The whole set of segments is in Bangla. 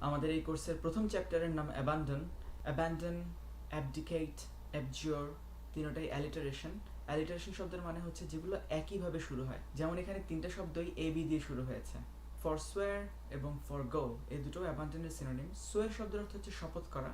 আমাদের এই কোর্সের প্রথম চ্যাপ্টারের নাম অ্যাবান্ডন। অ্যাবান্ডন, অ্যাবডিকেট, অ্যাবজিওর তিনটাই অ্যালিটারেশন। অ্যালিটারেশন শব্দের মানে হচ্ছে যেগুলো একইভাবে শুরু হয়, যেমন এখানে তিনটা শব্দই এ বি দিয়ে শুরু হয়েছে। ফরসোয়ার এবং ফরগো এই দুটো অ্যাবান্ডনের সিনোনিম। সোয়ার শব্দের অর্থ হচ্ছে শপথ করা,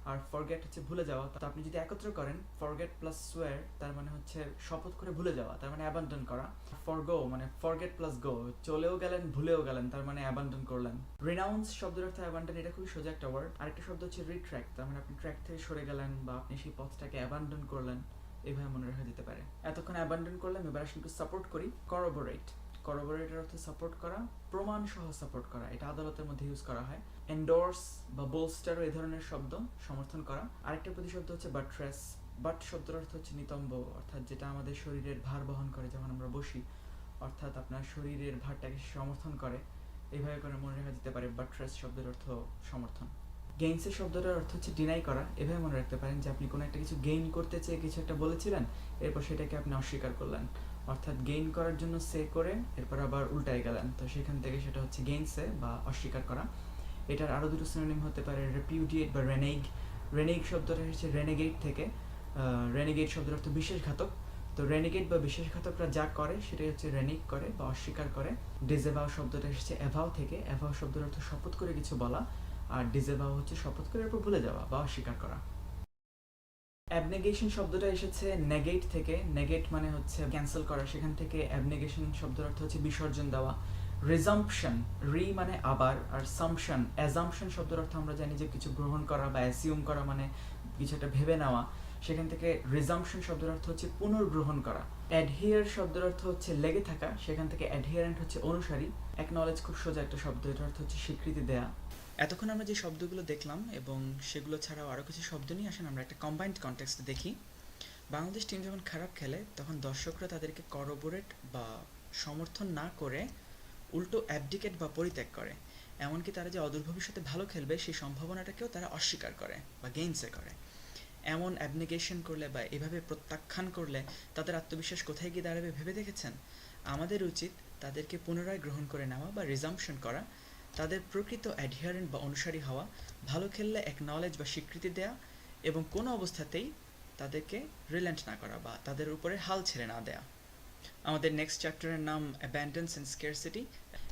আর ফরগেট হচ্ছে ভুলে যাওয়া। তো আপনি যদি একত্র করেন ফরগেট প্লাস সোয়ার, তার মানে হচ্ছে শপথ করে ভুলে যাওয়া, তার মানে অ্যাবান্ডন করা। ফরগো মানে ফরগেট প্লাস গো, চলেও গেলেন ভুলেও গেলেন, তার মানে অ্যাবান্ডন করলেন। রিনাউন্স শব্দের অর্থ অ্যাবান্ডন, এটা খুবই সোজা একটা ওয়ার্ড। আরেকটা শব্দ হচ্ছে রিট্র্যাক্ট, তার মানে আপনি ট্র্যাক থেকে সরে গেলেন বা আপনি সেই পথটাকে অ্যাবান্ডন করলেন, এইভাবে মনে রাখা যেতে পারে। এতক্ষণ অ্যাবান্ডন করলাম, এবার আসলে একটু সাপোর্ট করি। করোবোরেট, করোবোরেটের অর্থ সাপোর্ট করা, প্রমাণ সহ সাপোর্ট করা, এটা আদালতের মধ্যে ইউজ করা হয়। এন্ডোর্স বা বোলস্টার এই ধরনের শব্দ, সমর্থন করা। আরেকটা প্রতিশব্দ হচ্ছে বাট্রেস। বাট শব্দের অর্থ হচ্ছে নিতম্ব, অর্থাৎ যেটা আমাদের শরীরের ভার বহন করে যখন আমরা বসি, অর্থাৎ আপনার শরীরের ভারটাকে সমর্থন করে, এইভাবে করে মনে রাখা যেতে পারে বাট্রেস শব্দের অর্থ সমর্থন। গেইনসের শব্দটার অর্থ হচ্ছে ডিনাই করা। এভাবে মনে রাখতে পারেন যে আপনি কোনো একটা কিছু গেইন করতে চেয়ে কিছু একটা বলেছিলেন, এরপর সেটাকে আপনি অস্বীকার করলেন, অর্থাৎ গেইন করার জন্য সে করে এরপর আবার উল্টায় গেলেন, তো সেখান থেকে সেটা হচ্ছে গেইনসে বা অস্বীকার করা। এটার আরও দুটো সিনোনিম হতে পারে রেপিউডিয়েট বা রেনেগ। রেনেগ শব্দটা এসেছে রেনেগেট থেকে। রেনেগেট শব্দের অর্থ বিশ্বাসঘাতক। তো রেনিগেট বা বিশ্বাসঘাতকরা যা করে সেটাই হচ্ছে রেনিক করে বা অস্বীকার করে। ডিজেভাও শব্দটা এসেছে অ্যাভাও থেকে। অ্যাভাও শব্দের অর্থ শপথ করে কিছু বলা, আর ডিজেভাও হচ্ছে শপথ করে এরপর ভুলে যাওয়া বা অস্বীকার করা। অ্যাবনেগেশন শব্দটা এসেছে নেগেট থেকে। নেগেট মানে হচ্ছে ক্যান্সেল করা, সেখান থেকে অ্যাবনেগেশন শব্দের অর্থ হচ্ছে বিসর্জন দেওয়া। রিজাম্পশন, রি মানে আবার, আর সামশন, অ্যাজাম্পশন শব্দের অর্থ আমরা জানি যে কিছু গ্রহণ করা বা অ্যাসিউম করা, মানে কিছু একটা ভেবে নেওয়া, সেখান থেকে রিজাম্পশন শব্দের অর্থ হচ্ছে পুনর্গ্রহণ করা। অ্যাডহিয়ার শব্দের অর্থ হচ্ছে লেগে থাকা, সেখান থেকে অ্যাডহিয়ারেন্ট হচ্ছে অনুসারী। অ্যাকনলেজ খুব সোজা একটা শব্দ, এটার অর্থ হচ্ছে স্বীকৃতি দেয়া। এতক্ষণ আমরা যে শব্দগুলো দেখলাম এবং সেগুলো ছাড়াও আরও কিছু শব্দ নিয়ে আসেন আমরা একটা কম্বাইন্ড কনটেক্সট দেখি। বাংলাদেশ টিম যখন খারাপ খেলে তখন দর্শকরা তাদেরকে করোবোরেট বা সমর্থন না করে উল্টো অ্যাবডিকেট বা পরিত্যাগ করে। এমনকি তারা যে অদূর ভবিষ্যতে ভালো খেলবে সেই সম্ভাবনাটাকেও তারা অস্বীকার করে বা গেইনসে করে। এমন অ্যাবনিগেশন করলে বা এভাবে প্রত্যাখ্যান করলে তাদের আত্মবিশ্বাস কোথায় গিয়ে দাঁড়াবে ভেবে দেখেছেন? আমাদের উচিত তাদেরকে পুনরায় গ্রহণ করে নেওয়া বা রিজাম্পশন করা, তাদের প্রকৃত অ্যাডহিয়ারেন্ট বা অনুসারী হওয়া, ভালো খেললে অ্যাকনলেজ বা স্বীকৃতি দেওয়া, এবং কোনো অবস্থাতেই তাদেরকে রিল্যান্ট না করা বা তাদের উপরে হাল ছেড়ে না দেয়া। আমাদের নেক্সট চ্যাপ্টারের নাম অ্যাবান্ডেন্স অ্যান্ড স্কেরসিটি।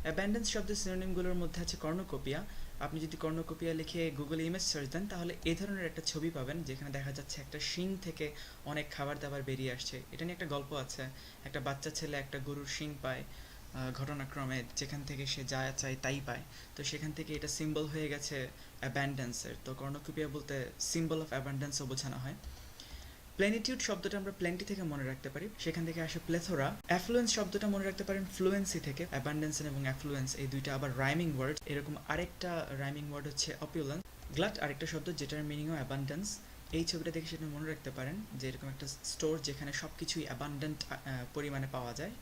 অ্যাবান্ডেন্স শব্দের সিনোনিমগুলোর মধ্যে আছে কর্ণকোপিয়া। আপনি যদি কর্ণকোপিয়া লিখে গুগলে ইমেজ সার্চ দেন তাহলে এই ধরনের একটা ছবি পাবেন যেখানে দেখা যাচ্ছে একটা শিং থেকে অনেক খাবার দাবার বেরিয়ে আসছে। এটা নিয়ে একটা গল্প আছে। একটা বাচ্চা ছেলে একটা গরুর শিং পায় ঘটনাক্রমে, যেখান থেকে সে যা চায় তাই পায়। তো সেখান থেকে এটা সিম্বল হয়ে গেছে অ্যাবান্ডেন্সের। তো কর্ণকোপিয়া বলতে সিম্বল অফ অ্যাবান্ডেন্সও বোঝানো হয়। প্লেনিটিউড শব্দটা আমরা প্লেন্টি থেকে মনে রাখতে পারি, সেখান থেকে আসে প্লেথোরা। অ্যাফ্লুয়েন্স শব্দটা মনে রাখতে পারেন ফ্লুয়েন্সি থেকে। অ্যাবান্ডেন্স এবং অ্যাফ্লুয়েন্স এই দুইটা আবার রাইমিং ওয়ার্ড। এরকম আরেকটা রাইমিং ওয়ার্ড হচ্ছে অপিউলেন্স। গ্লাট আরেকটা শব্দ যেটার মিনিংও অ্যাবান্ডেন্স। এই ছবিটা দেখে সেটা মনে রাখতে পারেন যে এরকম একটা স্টোর যেখানে সব কিছুই অ্যাবান্ডেন্ট পরিমাণে পাওয়া যায়।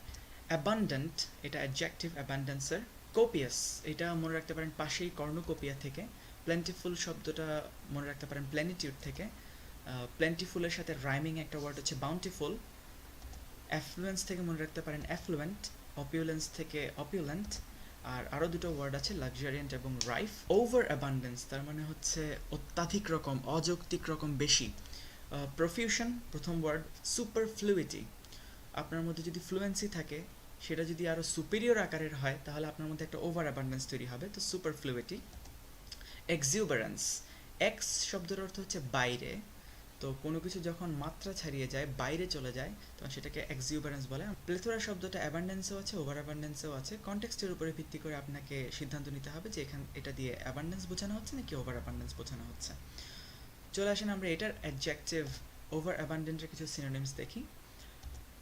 অ্যাবান্ডেন্ট এটা অ্যাডজেক্টিভ অ্যাবান্ডেন্সের। কোপিয়াস এটা মনে রাখতে পারেন পাশেই কর্ণকোপিয়া থেকে। প্লেন্টিফুল শব্দটা মনে রাখতে পারেন প্লেনিটিউড থেকে। প্লেন্টিফুলের সাথে রাইমিং একটা ওয়ার্ড হচ্ছে বাউন্টিফুল। অ্যাফ্লুয়েন্স থেকে মনে রাখতে পারেন অ্যাফ্লুয়েন্ট। অপিউলেন্স থেকে অপিউলেন্ট। আর আরও দুটো ওয়ার্ড আছে লাক্সারিয়েন্ট এবং রাইফ। ওভার অ্যাবান্ডেন্স তার মানে হচ্ছে অত্যাধিক রকম, অযৌক্তিক রকম, বেশি। প্রফিউশন প্রথম ওয়ার্ড। সুপারফ্লুইটি আপনার মধ্যে যদি ফ্লুয়েন্সি থাকে সেটা যদি আরও সুপিরিয়র আকারের হয় তাহলে আপনার মধ্যে একটা ওভার অ্যাবান্ডেন্স তৈরি হবে, তো সুপারফ্লুইটি। এক্সিউবারেন্স, এক্স শব্দের অর্থ হচ্ছে বাইরে। তো কোনো কিছু যখন মাত্রা ছাড়িয়ে যায়, বাইরে চলে যায়, তখন সেটাকে এক্সিউবারেন্স বলে। প্লেথোরা শব্দটা অ্যাবান্ডেন্সেও আছে, ওভার অ্যাবান্ডেন্সেও আছে। কনটেক্সটের উপরে ভিত্তি করে আপনাকে সিদ্ধান্ত নিতে হবে যে এটা দিয়ে অ্যাবান্ডেন্স বোঝানো হচ্ছে নাকি ওভার অ্যাবান্ডেন্স বোঝানো হচ্ছে। চলে আসেন আমরা এটার অ্যাডজেক্টিভ ওভার অ্যাবান্ডেন্টের কিছু সিনোনিমস দেখি।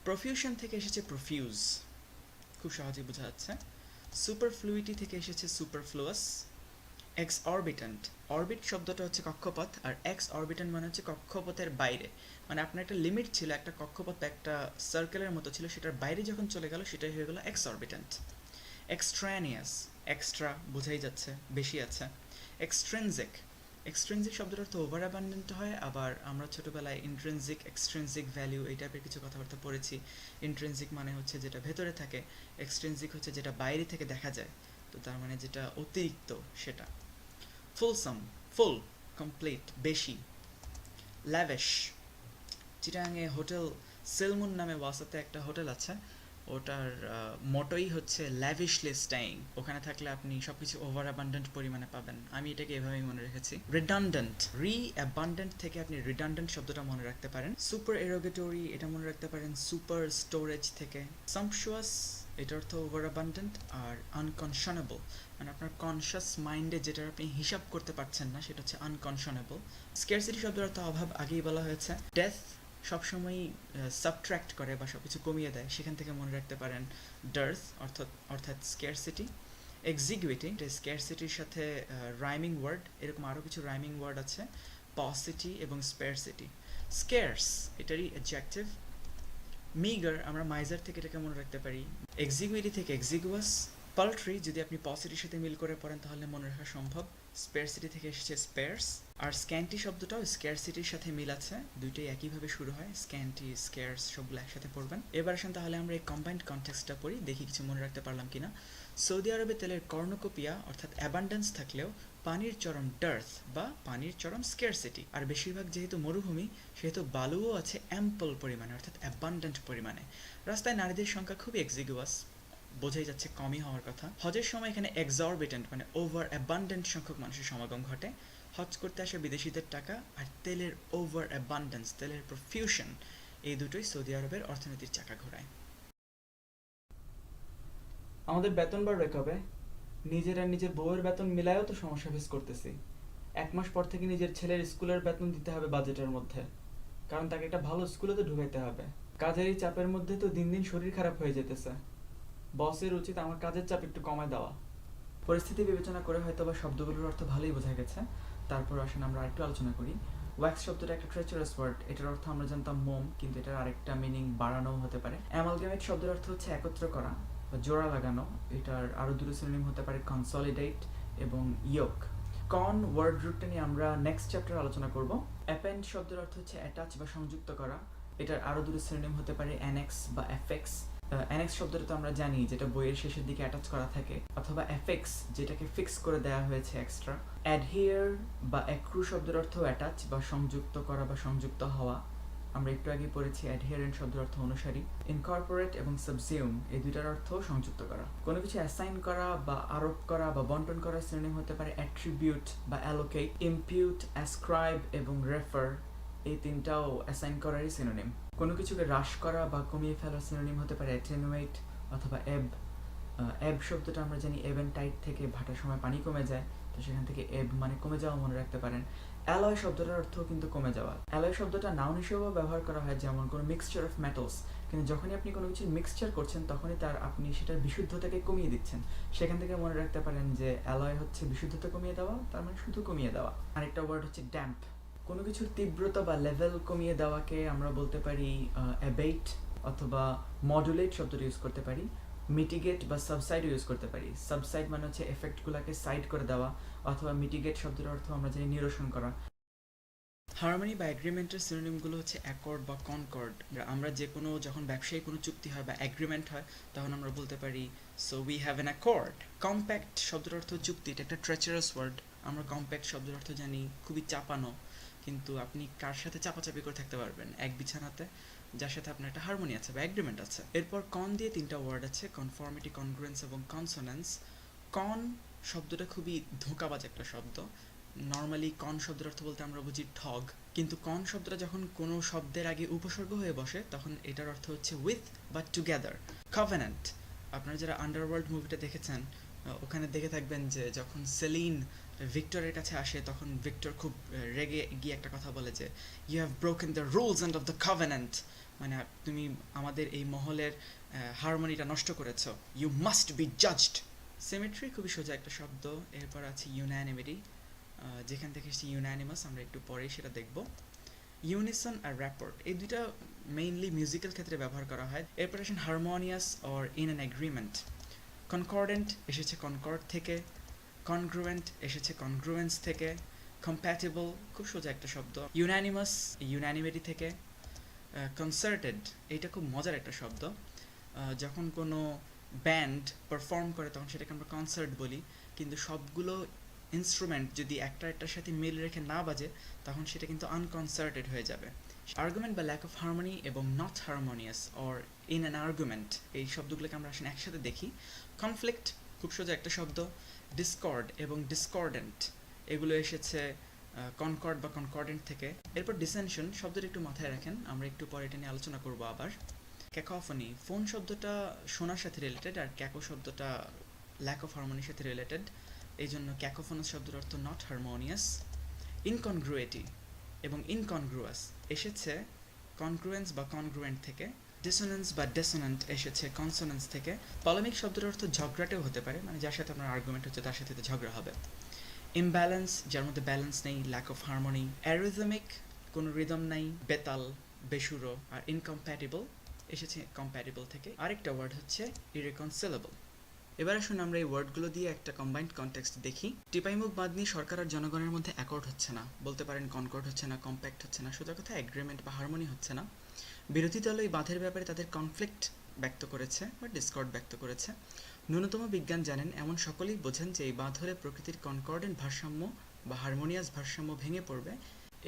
প্রফিউশন থেকে এসেছে প্রফিউজ, খুব সহজেই বোঝা যাচ্ছে। সুপারফ্লুইটি থেকে এসেছে সুপারফ্লুয়াস। এক্স অরবিট্যান্ট, অরবিট শব্দটা হচ্ছে কক্ষপথ, আর এক্স অরবিট্যান্ট মানে হচ্ছে কক্ষপথের বাইরে। মানে আপনার একটা লিমিট ছিল, একটা কক্ষপথ একটা সার্কেলের মতো ছিল, সেটার বাইরে যখন চলে গেল সেটাই হয়ে গেল এক্স অরবিট্যান্ট। এক্সট্রানিয়াস, এক্সট্রা বোঝাই যাচ্ছে বেশি আছে। এক্সট্রেনজিক, এক্সট্রেনজিক শব্দের অর্থ ওভার অ্যাবান্ডেন্ট হয়, আবার আমরা ছোটোবেলায় ইন্ট্রেনজিক এক্সট্রেনজিক ভ্যালু এই টাইপের কিছু কথাবার্তা পড়েছি। ইন্ট্রেনজিক মানে হচ্ছে যেটা ভেতরে থাকে, এক্সট্রেনজিক হচ্ছে যেটা বাইরে থেকে দেখা যায়, তো তার মানে যেটা অতিরিক্ত সেটা। ফুলসাম, ফুল, কমপ্লিট, বেশি। ল্যাভিশ, চিটাগাংয়ে হোটেল সেলমুন নামে ওয়াসাতে একটা হোটেল আছে, ওটার মোটোই হচ্ছে ল্যাভিশলি স্টেইং। ওখানে থাকলে আপনি সবকিছু ওভার অ্যাবান্ডেন্ট পরিমাণে পাবেন। আমি এটাকে এভাবেই মনে রেখেছি। রিডান্ডেন্ট, অ্যাবান্ডেন্ট থেকে আপনি রিডান্ডেন্ট শব্দটা মনে রাখতে পারেন। সুপার এরোগেটরি, এটা মনে রাখতে পারেন সুপার স্টোরেজ থেকে। সাম্পচুয়াস, এটার অর্থ ওভার অ্যাবান্ডেন্ট। আর আনকনশনেবল, মানে আপনার কনশাস মাইন্ডে যেটা আপনি হিসাব করতে পারছেন না সেটা হচ্ছে আনকনশনেবল। স্কেরসিটি শব্দের অর্থ অভাব, আগেই বলা হয়েছে। ডেথ সবসময়ই সাবট্র্যাক্ট করে বা সব কিছু কমিয়ে দেয়, সেখান থেকে মনে রাখতে পারেন ডার্থ অর্থাৎ স্কেরসিটি। এক্সিগুইটি, এটা স্কেরসিটির সাথে রাইমিং ওয়ার্ড, এরকম আরও কিছু রাইমিং ওয়ার্ড আছে, পসিটি এবং স্পেয়ারসিটি। স্কেয়ার্স, এটারই অ্যাডজেক্টিভ। মিগার, আমরা মাইজার থেকে এটাকে মনে রাখতে পারি। এক্সিগুইটি থেকে এক্সিগুয়াস। পাল্ট্রি, যদি আপনি পসিটির সাথে মিল করে পড়েন তাহলে মনে রাখা সম্ভব। স্পেয়ারসিটি থেকে এসেছে স্পেয়ার্স। আর স্ক্যান্টি শব্দটাও স্কেয়ারসিটির সাথে মিল আছে, দুইটাই একইভাবে শুরু হয়। স্ক্যান্টি, স্কেয়ার্স সবগুলো একসাথে পড়বেন। এবার আসেন তাহলে আমরা এই কম্বাইন্ড কনটেক্সটটা পড়ি, দেখি কিছু মনে রাখতে পারলাম কিনা। সৌদি আরবে তেলের কর্ণকোপিয়া অর্থাৎ অ্যাবান্ডেন্স থাকলেও পানির চরম ডার্থ বা পানির চরম স্কেরসিটি। আর বেশিরভাগ যেহেতু মরুভূমি সেহেতু বালুও আছে অ্যাম্পল পরিমাণে অর্থাৎ অ্যাবান্ডেন্ট পরিমাণে। রাস্তায় নারীদের সংখ্যা খুবই এক্সিগুয়াস, বোঝাই যাচ্ছে কমই হওয়ার কথা। হজের সময় এখানে এক্সরবিটেন্ট মানে ওভার অ্যাবান্ডেন্ট সংখ্যক মানুষের সমাগম ঘটে। হজ করতে আসে বিদেশিদের টাকা আর তেলের ওভার অ্যাবান্ডেন্স, তেলের প্রফিউশন, এই দুটোই সৌদি আরবের অর্থনীতির চাকা ঘোরায়। আমাদের বেতন বাড়বে কবে? নিজের আর নিজের বউয়ের বেতন মিলায়ও তো সমস্যা ফেস করতেছি। 1 মাস পর থেকে নিজের ছেলের স্কুলের বেতন দিতে হবে বাজেটের মধ্যে, কারণ তাকে একটা ভালো স্কুলে তো ঢুকাইতে হবে। কাজের এই চাপের মধ্যে তো দিন দিন শরীর খারাপ হয়ে যেতেছে। বসের উচিত আমার কাজের চাপ একটু কমায় দেওয়া। পরিস্থিতি বিবেচনা করে হয়তো বা শব্দগুলোর অর্থ ভালোই বোঝা গেছে, তারপর আসেন আমরা আরেকটু আলোচনা করি। ওয়্যাক্স শব্দটা একটা ট্রেচারাস ওয়ার্ড, এটার অর্থ আমরা জানতাম মোম, কিন্তু এটার আরেকটা মিনিং বাড়ানো হতে পারে। অ্যামালগামেট শব্দের অর্থ হচ্ছে একত্র করা বা জোড়া লাগানো, এটার আরো দুটো সিনোনিম হতে পারে কনসলিডেট এবং ইয়োক। কন ওয়ার্ড রুটটা নিয়ে আমরা নেক্সট চ্যাপ্টারে আলোচনা করব। অ্যাপেন্ড শব্দের অর্থ হচ্ছে অ্যাটাচ বা সংযুক্ত করা, এটার আরো দুটো সিনোনিম হতে পারে অ্যানেক্স বা অ্যাফেক্স। অ্যানেক্স শব্দটা তো আমরা জানি যেটা বইয়ের শেষের দিকে অ্যাটাচ করা থাকে, অথবা অ্যাফেক্স যেটাকে ফিক্স করে দেওয়া হয়েছে এক্সট্রা। অ্যাডহিয়ার বা অ্যাক্রু শব্দের অর্থ অ্যাটাচ বা সংযুক্ত করা বা সংযুক্ত হওয়া, আমরা একটু আগে পড়েছি অ্যাডহিয়ারেন্ট শব্দের অর্থ অনুসারী। ইনকর্পোরেট এবং সাবজিউম এই দুইটার অর্থ সংযুক্ত করা। কোনো কিছু অ্যাসাইন করা বা আরোপ করা বা বন্টন করার সিনোনিম হতে পারে অ্যাট্রিবিউট বা অ্যালোকেট। ইমপিউট, অ্যাসক্রাইব এবং রেফার এই তিনটাও অ্যাসাইন করারই সিনোনিম। কোনো কিছুকে হ্রাস করা বা কমিয়ে ফেলার সিনোনিম হতে পারে অ্যাটেনুয়েট অথবা এব। এব শব্দটা আমরা জানি এব এন্ড টাইড থেকে, ভাটার সময় পানি কমে যায়, তো সেখান থেকে এব মানে কমে যাওয়া মনে রাখতে পারেন। অ্যালয় শব্দটার অর্থ কিন্তু কমে যাওয়া। অ্যালয় শব্দটা নাউন হিসেবেও ব্যবহার করা হয়, যেমন কোনো মিক্সচার অফ মেটালস, কিন্তু যখনই আপনি কোনো কিছু মিক্সচার করছেন তখনই আপনি সেটার বিশুদ্ধতাকে কমিয়ে দিচ্ছেন, সেখান থেকে মনে রাখতে পারেন যে অ্যালয় হচ্ছে বিশুদ্ধতা কমিয়ে দেওয়া, তার মানে শুধু কমিয়ে দেওয়া। আরেকটা ওয়ার্ড হচ্ছে ড্যাম্প, কোনো কিছুর তীব্রতা বা লেভেল কমিয়ে দেওয়াকে আমরা বলতে পারি অ্যাবেট অথবা মডুলেট শব্দটা ইউজ করতে পারি। মিটিগেট বা সাবসাইড ইউজ করতে পারি। সাবসাইড মানে হচ্ছে এফেক্টগুলোকে সাইড করে দেওয়া, অথবা মিটিগেট শব্দের অর্থ আমরা জানি নিরসন করা। হারমোনি বা এগ্রিমেন্টের সিনোনিমগুলো হচ্ছে অ্যাকর্ড বা কনকর্ড। আমরা যে কোনো যখন ব্যবসায়ী কোনো চুক্তি হয় বা এগ্রিমেন্ট হয় তখন আমরা বলতে পারি so we have an accord. Compact শব্দের অর্থ চুক্তি, এটা একটা ট্রেচারাস ওয়ার্ড। আমরা কম্প্যাক্ট শব্দের অর্থ জানি খুবই চাপানো, কিন্তু আপনি কার সাথে চাপাচাপি করে থাকতে পারবেন? এক বিছানাতে যার সাথে আপনার একটা হারমোনি আছে বা এগ্রিমেন্ট আছে। এরপর কন দিয়ে তিনটা ওয়ার্ড আছে, কনফর্মিটি, কনগ্রুয়েন্স এবং কনসোনেন্স। কন শব্দটা খুবই ধোঁকাবাজ একটা শব্দ। নর্মালি কন শব্দের অর্থ বলতে আমরা বুঝি ঠগ, কিন্তু কন শব্দটা যখন কোনো শব্দের আগে উপসর্গ হয়ে বসে তখন এটার অর্থ হচ্ছে উইথ বা টুগেদার। কভেন্যান্ট, আপনারা যারা আন্ডারওয়ার্ল্ড মুভিটা দেখেছেন ওখানে দেখে থাকবেন যে যখন সেলিন ভিক্টরের কাছে আসে তখন ভিক্টর খুব রেগে গিয়ে একটা কথা বলে যে you have broken the rules and of the covenant, মানে তুমি আমাদের এই মহলের হারমোনিটা নষ্ট করেছো, you must be judged. Symmetry খুবই সোজা একটা শব্দ। এরপর আছে ইউনানিমিটি, যেখান থেকে এসেছে ইউনানিমাস, আমরা একটু পরেই সেটা দেখব। ইউনিসন আর র্যাপোর্ট, এই দুইটা মেইনলি মিউজিক্যাল ক্ষেত্রে ব্যবহার করা হয়। এরপর আসেন harmonious or in an agreement. Concordant এসেছে কনকর্ড থেকে, কনগ্রুয়েন্ট এসেছে কনগ্রুয়েন্স থেকে, কম্প্যাটেবল খুব সোজা একটা শব্দ, ইউনানিমাস ইউনানিমিটি থেকে। কনসার্টেড, এইটা খুব মজার একটা শব্দ। যখন কোনো ব্যান্ড পারফর্ম করে তখন সেটাকে আমরা কনসার্ট বলি, কিন্তু সবগুলো ইনস্ট্রুমেন্ট যদি একটার সাথে মিল রেখে না বাজে তখন সেটা কিন্তু আনকনসার্টেড হয়ে যাবে। আর্গুমেন্ট বা ল্যাক অফ হারমোনি এবং not harmonious or in an argument, এই শব্দগুলোকে আমরা আসলে একসাথে দেখি। কনফ্লিক্ট খুব সোজা একটা শব্দ। ডিসকর্ড এবং ডিসকর্ডেন্ট এগুলো এসেছে কনকর্ড বা কনকর্ডেন্ট থেকে। এরপর ডিসেনশন শব্দটা একটু মাথায় রাখেন, আমরা একটু পরে এটা নিয়ে আলোচনা করবো আবার। ক্যাকোফনি, ফোন শব্দটা শোনার সাথে রিলেটেড, আর ক্যাকো শব্দটা ল্যাক অফ হারমোনির সাথে রিলেটেড, এই জন্য ক্যাকোফোনাস শব্দের অর্থ নট হারমোনিয়াস। ইনকনগ্রুয়েটি এবং ইনকনগ্রুয়াস এসেছে কনগ্রুয়েন্স বা কনগ্রুয়েন্ট থেকে। ডিসোনেন্স বা ডেসোনেন্ট এসেছে কনসোনেন্স থেকে। পলেমিক শব্দের অর্থ ঝগড়াটেও হতে পারে, মানে যার সাথে আপনার আর্গুমেন্ট হচ্ছে তার সাথে তো ঝগড়া হবে। ইমব্যালেন্স, যার মধ্যে ব্যালেন্স নেই, ল্যাক অফ হারমোনি। অ্যারিথমিক, কোনো রিদম নাই, বেতাল, বেসুরো। আর ইনকম্প্যাটিবল এসেছে কম্প্যাটিবল থেকে। আরেকটা ওয়ার্ড হচ্ছে ইরেকনসিলেবল। এবার আসুন আমরা এই ওয়ার্ডগুলো দিয়ে একটা কম্বাইন্ড কনটেক্সট দেখি। টিপাইমুখ বাঁধ নিয়ে সরকার আর জনগণের মধ্যে অ্যাকর্ড হচ্ছে না, বলতে পারেন কনকর্ড হচ্ছে না, কম্প্যাক্ট হচ্ছে না, সোজা কথা এগ্রিমেন্ট বা হারমোনি হচ্ছে না। বিরোধী দল এই বাঁধের ব্যাপারে তাদের কনফ্লিক্ট ব্যক্ত করেছে বা ডিসকর্ড ব্যক্ত করেছে। ন্যূনতম বিজ্ঞান জানেন এমন সকলেই বোঝেন যে এই বাঁধ হলে প্রকৃতির কনকর্ডেন্ট ভারসাম্য বা হারমোনিয়াস ভারসাম্য ভেঙে পড়বে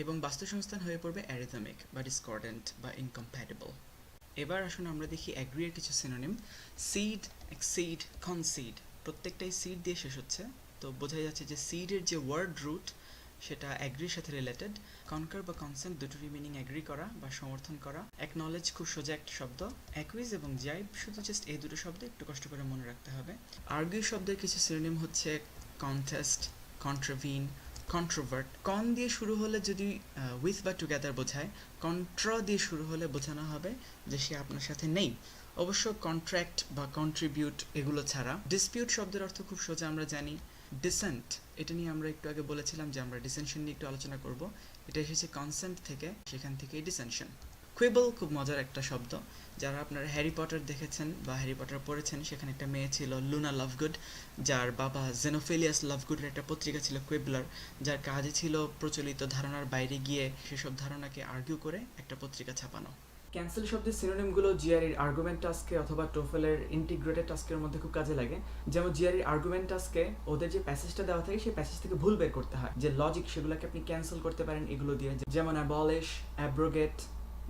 এবং বাস্তুসংস্থান হয়ে পড়বে অ্যারিথমিক বা ডিসকর্ডেন্ট বা ইনকম্প্যাটিবল। এবার আসুন আমরা দেখি অ্যাগ্রির কিছু সিনোনিম। সিড, এক্সিড, কনসিড, প্রত্যেকটাই সিড দিয়ে শেষ হচ্ছে, তো বোঝা যাচ্ছে যে সিডের যে ওয়ার্ড রুট সেটা অ্যাগ্রির সাথে রিলেটেড। কনকার বা কনসেন্ট দুটোরই মিনিং অ্যাগ্রি করা বা সমর্থন করা। অ্যাকনলেজ খুব সোজা একটা শব্দ। অ্যাকুইজ এবং জাইব শুধু জাস্ট এই দুটো শব্দ একটু কষ্ট করে মনে রাখতে হবে। আর্গিউ শব্দের কিছু সিনোনিম হচ্ছে কন্টেস্ট, কন্ট্রাভিন, কন্ট্রোভার্ট। কন দিয়ে শুরু হলে যদি উইথ বা টুগেদার বোঝায়, কন্ট্রা দিয়ে শুরু হলে বোঝানো হবে যে সে আপনার সাথে নেই। অবশ্য কন্ট্রাক্ট বা কন্ট্রিবিউট এগুলো ছাড়া। ডিসপিউট শব্দের অর্থ খুব সোজা আমরা জানি। ডিসেন্ট, এটা নিয়ে আমরা একটু আগে বলেছিলাম যে আমরা ডিসেনশন নিয়ে একটু আলোচনা করব। এটা এসেছে কনসেন্ট থেকে, সেখান থেকেই ডিসেনশন। কুইবল খুব মজার একটা শব্দ। যারা আপনারা হ্যারি পটার দেখেছেন বা হ্যারি পটার পড়েছেন, সেখানে একটা মেয়ে ছিল লুনা লাভগুড, যার বাবা জেনোফিলিয়াস লাভগুডের একটা পত্রিকা ছিল কুইবলার, যার কাজে ছিল প্রচলিত ধারণার বাইরে গিয়ে সেসব ধারণাকে আর্গিউ করে একটা পত্রিকা ছাপানো। ক্যান্সেল শব্দের সিনোনিমগুলো জিআরইর আর্গুমেন্ট টাস্কে অথবা টোফেলের ইন্টিগ্রেটেড টাস্কের মধ্যে খুব কাজে লাগে। যেমন জিআরইর আর্গুমেন্ট টাস্কে ওদের যে প্যাসেজটা দেওয়া থাকে সেই প্যাসেজ থেকে ভুল বের করতে হয়, যে লজিক সেগুলোকে আপনি ক্যান্সেল করতে পারেন এগুলো দিয়ে। যেমন অ্যাবলিশ, অ্যাব্রোগেট,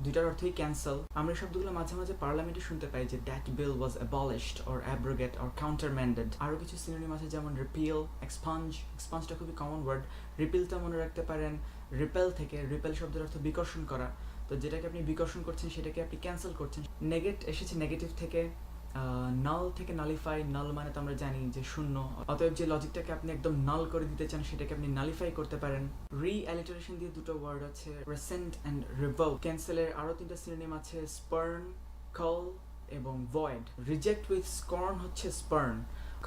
দুইটার অর্থই ক্যান্সেল। আমরা শব্দগুলো মাঝে মাঝে পার্লামেন্টে শুনতে পাই যে that bill was abolished or abrogate or countermanded. আরও কিছু সিনোনিম আছে যেমন রিপিল, এক্সপাঞ্জ। এক্সপাঞ্জটা খুবই কমন ওয়ার্ড। রিপিলটা মনে রাখতে পারেন রিপেল থেকে। রিপেল শব্দের অর্থ বিকর্ষণ করা, তো যেটাকে আপনি বিকর্ষণ করছেন সেটাকে আপনি ক্যান্সেল করছেন। নেগেট এসেছে নেগেটিভ থেকে। নাল থেকে নালিফাই। নাল মানে তো আমরা জানি যে শূন্য, অতএব যে লজিকটাকে আপনি একদম নাল করে দিতে চান সেটাকে আপনি নালিফাই করতে পারেন। রি-অ্যালিটারেশন দিয়ে দুটো ওয়ার্ড আছে, রেসেন্ট অ্যান্ড রিভোক। ক্যান্সেলের আরও তিনটা সিনোনিম আছে, স্পার্ন, কল এবং ভয়েড। রিজেক্ট উইথ স্কর্ন হচ্ছে স্পার্ন।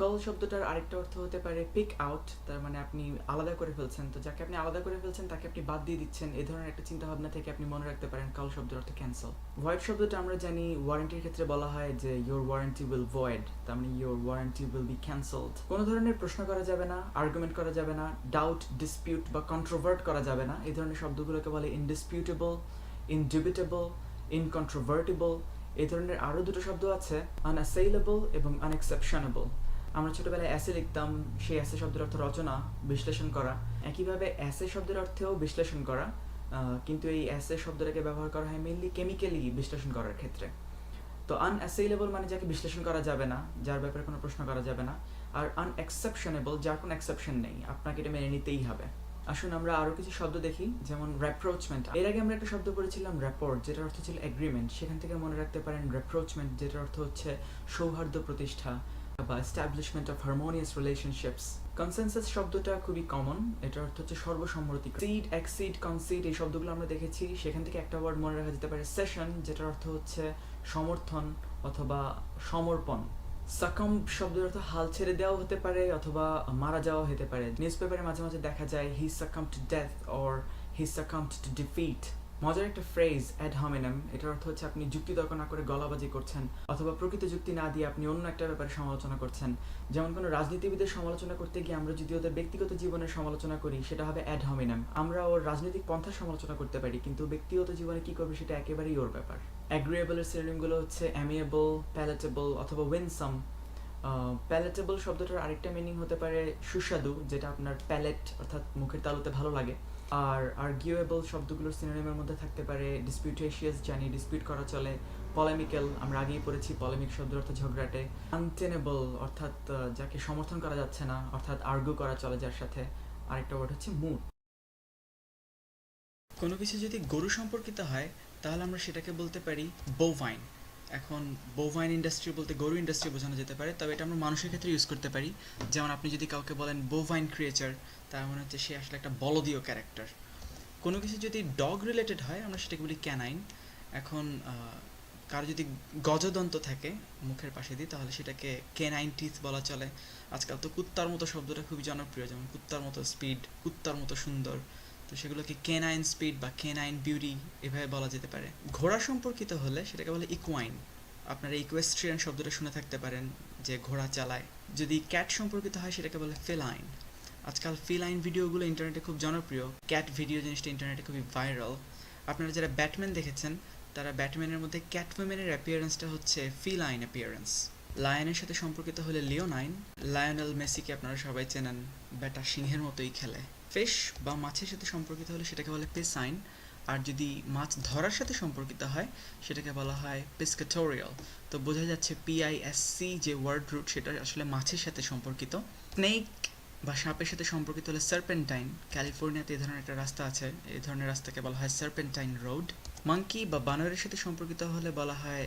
কল শব্দটার আরেকটা অর্থ হতে পারে পিক আউট, তার মানে আপনি আলাদা করে ফেলছেন, তো যাকে আপনি আলাদা করে ফেলছেন তাকে আপনি বাদ দিয়ে দিচ্ছেন, এই ধরনের একটা চিন্তা ভাবনা থেকে আপনি মনে রাখতে পারেন কল শব্দের অর্থ ক্যান্সেল। ভয়েড শব্দটা আমরা জানি ওয়ারেন্টির ক্ষেত্রে বলা হয় যে ইয়োর ওয়ারেন্টি উইল ভয়েড, তার মানে your warranty will be cancelled. কোনো ধরনের প্রশ্ন করা যাবে না, আর্গুমেন্ট করা যাবে না, ডাউট, ডিসপিউট বা কন্ট্রোভার্ট করা যাবে না, এই ধরনের শব্দগুলোকে বলে ইনডিসপিউটেবল, ইনডিবিটেবল, ইনকন্ট্রোভার্টিবল। এই ধরনের আরও দুটো শব্দ আছে, আনঅ্যাসেইলেবল এবং আনএক্সেপশনেবল। আমরা ছোটবেলায় অ্যাসে লিখতাম, সেই অ্যাসে শব্দের অর্থ রচনা, বিশ্লেষণ করা। একইভাবে অ্যাসে শব্দের অর্থেও বিশ্লেষণ করা, কিন্তু এই অ্যাসে শব্দটাকে ব্যবহার করা হয় মেইনলি কেমিক্যালি বিশ্লেষণ করার ক্ষেত্রে। তো আনঅ্যাসেইলেবল মানে যাকে বিশ্লেষণ করা যাবে না, যার ব্যাপারে কোনো প্রশ্ন করা যাবে না। আর আনএক্সেপশনেবল, যার কোনো এক্সেপশন নেই, আপনাকে এটা মেনে নিতেই হবে। আসুন আমরা আরও কিছু শব্দ দেখি, যেমন রেপ্রোচমেন্ট। এর আগে আমরা একটা শব্দ পড়েছিলাম র্যাপোর্ট, যেটার অর্থ ছিল এগ্রিমেন্ট, সেখান থেকে মনে রাখতে পারেন রেপ্রোচমেন্ট, যেটার অর্থ হচ্ছে সৌহার্দ্য প্রতিষ্ঠা বা establishment of harmonious relationships. Consensus শব্দটা খুবই কমন, এটার অর্থ হচ্ছে সর্বসম্মতি। সিড, এক্সিড, কনসিড এই শব্দগুলো আমরা দেখেছি, সেখান থেকে একটা ওয়ার্ড মনে রাখা যেতে পারে সেশন, যেটার অর্থ হচ্ছে সমর্থন অথবা সমর্পণ। সাকাম শব্দের অর্থ হাল ছেড়ে দেওয়া হতে পারে অথবা মারা যাওয়া হতে পারে। নিউজ পেপারে মাঝে মাঝে দেখা যায় he succumbed to death or he succumbed to defeat. মজার একটা ফ্রেজ অ্যাড হমিনাম, এটার অর্থ হচ্ছে আপনি যুক্তি তর্ক না করে গলাবাজি করছেন অথবা প্রকৃত যুক্তি না দিয়ে আপনি অন্য একটা ব্যাপারে সমালোচনা করছেন। যেমন কোনো রাজনীতিবিদের সমালোচনা করতে গিয়ে আমরা যদি ওদের ব্যক্তিগত জীবনের সমালোচনা করি সেটা হবে অ্যাড হমিনাম। আমরা ওর রাজনৈতিক পন্থার সমালোচনা করতে পারি, কিন্তু ব্যক্তিগত জীবনে কি করবে সেটা একেবারেই ওর ব্যাপার। অ্যাগ্রিয়েবলের সিনোনিমগুলো হচ্ছে অ্যামিয়েবল, প্যালেটেবল অথবা উইনসাম। প্যালেটেবল শব্দটার আরেকটা মিনিং হতে পারে সুস্বাদু, যেটা আপনার প্যালেট অর্থাৎ মুখের তালুতে ভালো লাগে। আর আর্গুয়েবল শব্দগুলোর সিনোনিমের মধ্যে থাকতে পারে ডিসপিউটেশিয়াস, জানি ডিসপিউট করা চলে। পলেমিক্যাল, আমরা আগেই পড়েছি পলেমিক শব্দের অর্থ ঝগড়াটে। আনটেনেবল অর্থাৎ যাকে সমর্থন করা যাচ্ছে না, অর্থাৎ আর্গু করা চলে যার সাথে। আরেকটা ওয়ার্ড হচ্ছে মুড। কোনো কিছু যদি গরু সম্পর্কিত হয় তাহলে আমরা সেটাকে বলতে পারি বোভাইন। এখন বোভাইন ইন্ডাস্ট্রি বলতে গরু ইন্ডাস্ট্রি বোঝানো যেতে পারে, তবে এটা আমরা মানুষের ক্ষেত্রে ইউজ করতে পারি। যেমন আপনি যদি কাউকে বলেন বোভাইন ক্রিয়েচার, তার মানে হচ্ছে সে আসলে একটা বলদীয় ক্যারেক্টার। কোনো কিছু যদি ডগ রিলেটেড হয় আমরা সেটাকে বলি ক্যানাইন। এখন কারো যদি গজদন্ত থাকে মুখের পাশে দিয়ে তাহলে সেটাকে কেনাইন টিথ বলা চলে। আজকাল তো কুত্তার মতো শব্দটা খুবই জনপ্রিয়, যেমন কুত্তার মতো স্পিড, কুত্তার মতো সুন্দর, তো সেগুলোকে কেনাইন স্পিড বা কেনাইন বিউটি এভাবে বলা যেতে পারে। ঘোড়া সম্পর্কিত হলে সেটাকে বলে ইকুয়াইন। আপনারা ইকুয়েস্ট্রিয়ান শব্দটা শুনে থাকতে পারেন, যে ঘোড়া চালায়। যদি ক্যাট সম্পর্কিত হয় সেটাকে বলে ফেলাইন। আজকাল ফিলাইন ভিডিওগুলো ইন্টারনেটে খুব জনপ্রিয়, ক্যাট ভিডিও জিনিসটা ইন্টারনেটে খুবই ভাইরাল। আপনারা যারা ব্যাটম্যান দেখেছেন তারা ব্যাটম্যানের মধ্যে ক্যাটউম্যানের অ্যাপিয়ারেন্সটা হচ্ছে ফিলাইন অ্যাপিয়ারেন্স। লায়নের সাথে সম্পর্কিত হলে লিওনাইন। লায়নেল মেসিকে আপনারা সবাই চেনেন, ব্যাটা সিংহের মতোই খেলে। ফিশ বা মাছের সাথে সম্পর্কিত হলে সেটাকে বলে পেসাইন। আর যদি মাছ ধরার সাথে সম্পর্কিত হয় সেটাকে বলা হয় পিসকাটোরিয়াল। তো বোঝা যাচ্ছে পিআইএসসি যে ওয়ার্ড রুট সেটা আসলে মাছের সাথে সম্পর্কিত। স্নেক বা সাপের সাথে সম্পর্কিত হলে সার্পেন্টাইন। ক্যালিফোর্নিয়াতে এই ধরনের একটা রাস্তা আছে, এই ধরনের রাস্তাকে বলা হয় সার্পেন্টাইন রোড। মাঙ্কি বা বানরের সাথে সম্পর্কিত হলে বলা হয়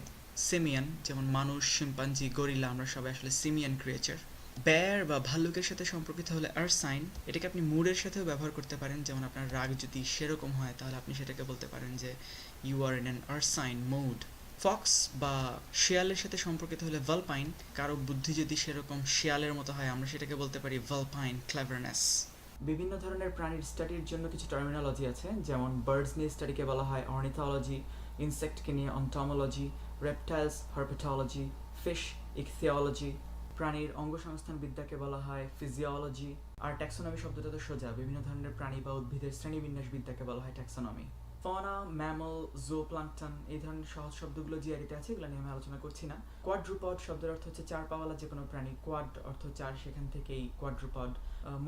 সিমিয়ান, যেমন মানুষ, শিম্পাঞ্জি, গরিলা, আমরা সবাই আসলে সিমিয়ান ক্রিয়েচার। বেয়ার বা ভাল্লুকের সাথে সম্পর্কিত হলে আরসাইন। এটাকে আপনি মুডের সাথেও ব্যবহার করতে পারেন, যেমন আপনার রাগ যদি সেরকম হয় তাহলে আপনি সেটাকে বলতে পারেন যে you are in an ursine mood. Fox বা শিয়ালের সাথে সম্পর্কিত হলে ভালপাইন। কারো বুদ্ধি যদি সেরকম শিয়ালের মতো হয় আমরা সেটাকে বলতে পারি ভালপাইন ক্লেভারনেস। বিভিন্ন ধরনের প্রাণীর স্টাডির জন্য কিছু টার্মিনোলজি আছে, যেমন বার্ডস নিয়ে স্টাডিকে বলা হয় অর্নিথোলজি, ইনসেক্টকে নিয়ে অন্টোমোলজি, রেপটাইলস হার্পেটোলজি, ফিশ ইকথিওলজি, প্রাণীর অঙ্গসংস্থান বিদ্যাকে বলা হয় ফিজিওলজি। আর ট্যাক্সোনমি শব্দটা তো সোজা, বিভিন্ন ধরনের প্রাণী বা উদ্ভিদের শ্রেণীবিন্যাস বিদ্যাকে বলা হয় ট্যাক্সোনমি। ফনা, ম্যামল, জুওপ্লাঙ্কটন, এই ধরনের সহজ শব্দগুলো জিআরিতে আছে, এগুলো নিয়ে আমি আলোচনা করছি না। কোয়াড্রুপড শব্দের অর্থ হচ্ছে চার পাওয়ালা যে কোনো প্রাণী, কোয়াড অর্থ চার, সেখান থেকেই কোয়াড্রুপড।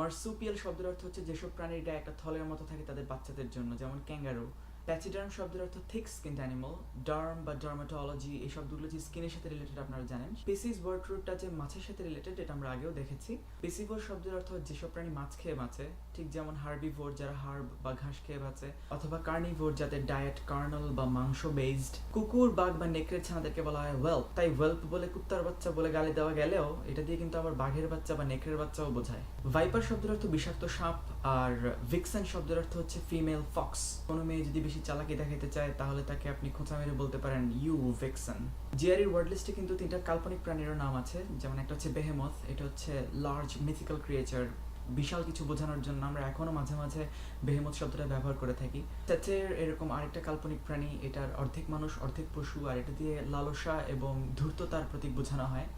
মার্সুপিয়াল শব্দের অর্থ হচ্ছে যেসব প্রাণীর গায়ে একটা থলের মতো থাকে তাদের বাচ্চাদের জন্য, যেমন ক্যাঙ্গারু। প্যাচিডার্ম শব্দের অর্থ থিক স্কিনড অ্যানিমাল। ডার্ম বা ডার্মাটোলজি এই শব্দগুলো যে স্কিনের সাথে রিলেটেড আপনারা জানেন। স্পিসিস ওয়ার্ড রুটটা যে মাছের সাথে রিলেটেড এটা আমরা আগেও দেখেছি। পিসিভোর শব্দের অর্থ যেসব প্রাণী মাছ খেয়ে বাঁচে, ঠিক যেমন হার্বিভোর যারা হার্ব বা ঘাস খেয়ে বাঁচে, অথবা কার্নিভোর যাদের ডায়েট কার্নাল বা মাংস বেসড। কুকুর, বাঘ বা নেকড়ের ছানাদেরকে বলা হয় ওয়েল্প। তাই ওয়েল্প বলে কুত্তার বাচ্চা বলে গালি দেওয়া গেলেও এটা দিয়ে কিন্তু আবার বাঘের বাচ্চা বা নেকড়ের বাচ্চাও বোঝায়। ভাইপার শব্দের অর্থ বিষাক্ত সাপ। আর ভিক্সেন শব্দের অর্থ হচ্ছে ফিমেল ফক্স। কোনো মেয়ে যদি বেশি চালাকি দেখাইতে চায় তাহলে তাকে আপনি খোঁচা মেরে বলতে পারেন ইউ ভিক্সেন। জিআরির ওয়ার্ড লিস্টে কিন্তু তিনটা কাল্পনিক প্রাণীর নাম আছে, যেমন একটা হচ্ছে বেহেমথ, এটা হচ্ছে লার্জ মিথিক্যাল ক্রিয়েচার, বিশাল কিছু বোঝানোর জন্য আমরা এখনো মাঝে মাঝে বেহেমথ শব্দটা ব্যবহার করে থাকি। স্যাচের এরকম আরেকটা কাল্পনিক প্রাণী, এটার অর্ধেক মানুষ অর্ধেক পশু, আর এটা দিয়ে লালসা এবং ধূর্ততার প্রতীক বোঝানো হয়।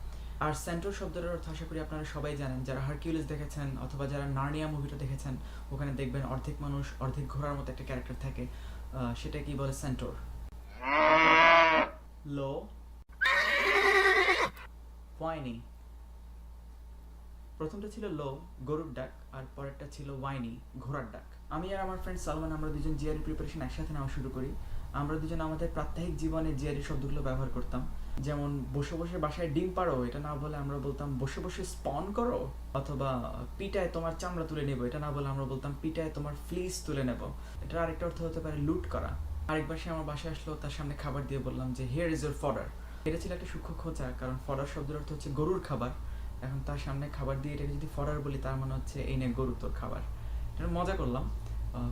আর সেন্ট্রোর শব্দের অর্থ আশা করি আপনারা সবাই জানেন, যারা হারকিউলিস দেখেছেন অথবা যারা নার্নিয়া মুভিটা দেখেছেন ওখানে দেখবেন অর্ধেক মানুষ অর্ধেক ঘোড়ার মতো একটা ক্যারেক্টার থাকে, সেটা কি বলে সেন্ট্রোর। লো, ওয়াইনি। প্রথমটা ছিল লো, গরুর ডাক, আর পরেরটা ছিল ওয়াইনি, ঘোড়ার ডাক। আমি আর আমার ফ্রেন্ড সালমান আমরা দুজন জিআরই প্রিপারেশন একসাথে নেওয়া শুরু করি। আমরা দুজন আমাদের প্রাত্যহিক জীবনে জিআরই শব্দগুলো ব্যবহার করতাম, যেমন বসে বসে বাসায় ডিম পাড়ো এটা না বলে আমরা বলতাম বসে বসে স্পন করো, অথবা পিটায় তোমার চামড়া তুলে নেবো এটা না বলে আমরা বলতাম পিটায় তোমার ফ্লিস তুলে নেবো। এটার আরেকটা অর্থ হতে পারে লুট করা। আরেকবার সে আমার বাসায় আসলো, তার সামনে খাবার দিয়ে বললাম যে হিয়ার ইজ ইউর ফডার। এটা ছিল একটা সূক্ষ্ম খোঁচা, কারণ ফডার শব্দের অর্থ হচ্ছে গরুর খাবার। এখন তার সামনে খাবার দিয়ে এটাকে যদি ফডার বলি তার মানে হচ্ছে এই নে গরু তোর খাবার। এটা মজা করলাম।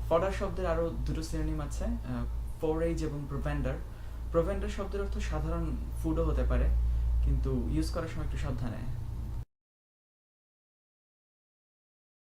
ফডার শব্দের আরও দুটো সিনোনিম আছে, ফোরেজ এবং প্রোভেন্ডার। প্রোভেন্ডার শব্দের অর্থ সাধারণ ফুডও হতে পারে, কিন্তু ইউজ করার সময় একটু সাবধানে।